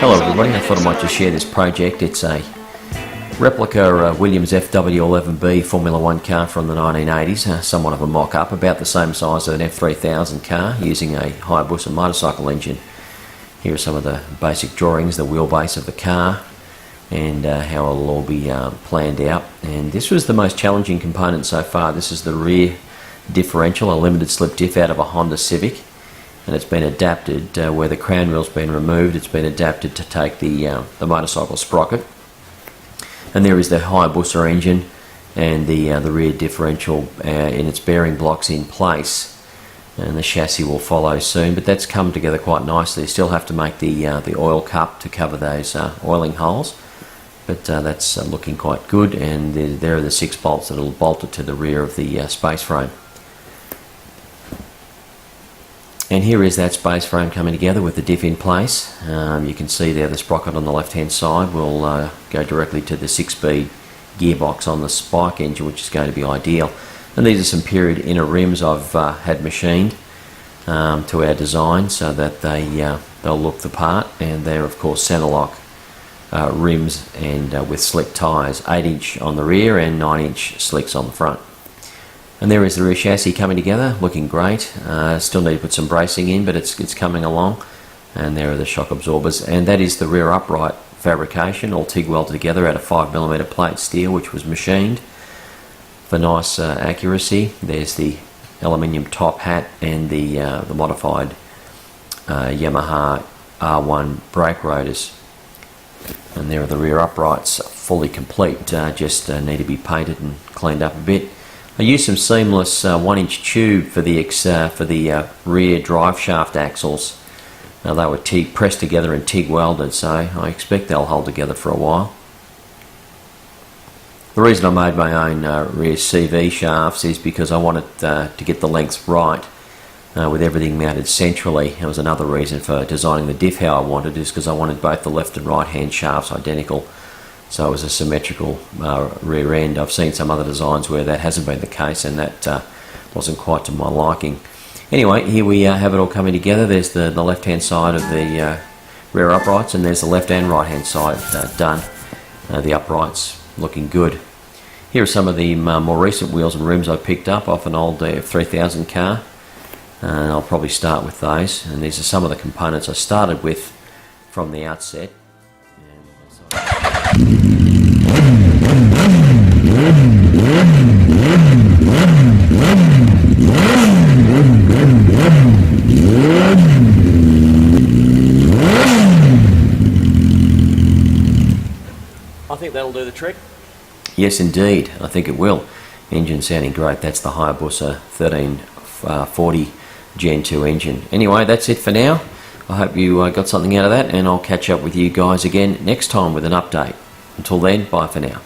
Hello everybody, I thought I might just share this project. It's a replica Williams FW11B Formula 1 car from the 1980s, somewhat of a mock-up, about the same size as an F3000 car using a Hayabusa motorcycle engine. Here are some of the basic drawings, the wheelbase of the car and how it'll all be planned out. And this was the most challenging component so far. This is the rear differential, a limited slip diff out of a Honda Civic. And it's been adapted where the crown wheel's been removed. It's been adapted to take the motorcycle sprocket, and there is the Hayabusa engine and the rear differential in its bearing blocks in place, and the chassis will follow soon. But that's come together quite nicely. You still have to make the oil cup to cover those oiling holes, but that's looking quite good. And there are the 6 bolts that will bolt it to the rear of the space frame. And here is that space frame coming together with the diff in place. You can see there the sprocket on the left hand side will go directly to the 6-speed gearbox on the spike engine, which is going to be ideal. And these are some period inner rims I've had machined to our design so that they'll look the part, and they're of course centre lock rims and with slick tyres, 8-inch on the rear and 9-inch slicks on the front. And there is the rear chassis coming together, looking great. Still need to put some bracing in, but it's coming along. And there are the shock absorbers. And that is the rear upright fabrication, all TIG welded together out of 5mm plate steel, which was machined for nice accuracy. There's the aluminium top hat and the modified Yamaha R1 brake rotors. And there are the rear uprights, fully complete. Just need to be painted and cleaned up a bit. I used some seamless 1-inch tube for the rear drive shaft axles. Now they were pressed together and TIG welded, so I expect they'll hold together for a while. The reason I made my own rear CV shafts is because I wanted to get the lengths right with everything mounted centrally. That was another reason for designing the diff how I wanted, is because I wanted both the left and right hand shafts identical. So it was a symmetrical rear end. I've seen some other designs where that hasn't been the case, and that wasn't quite to my liking. Anyway, here we have it all coming together. There's the left hand side of the rear uprights, and there's the left and right hand side done. The uprights looking good. Here are some of the more recent wheels and rims I picked up off an old F3000 car, and I'll probably start with those. And these are some of the components I started with from the outset. I think that'll do the trick. Yes indeed, I think it will. Engine sounding great. That's the Hayabusa 1340 Gen 2 engine. Anyway, that's it for now. I hope you got something out of that, and I'll catch up with you guys again next time with an update. Until then, bye for now.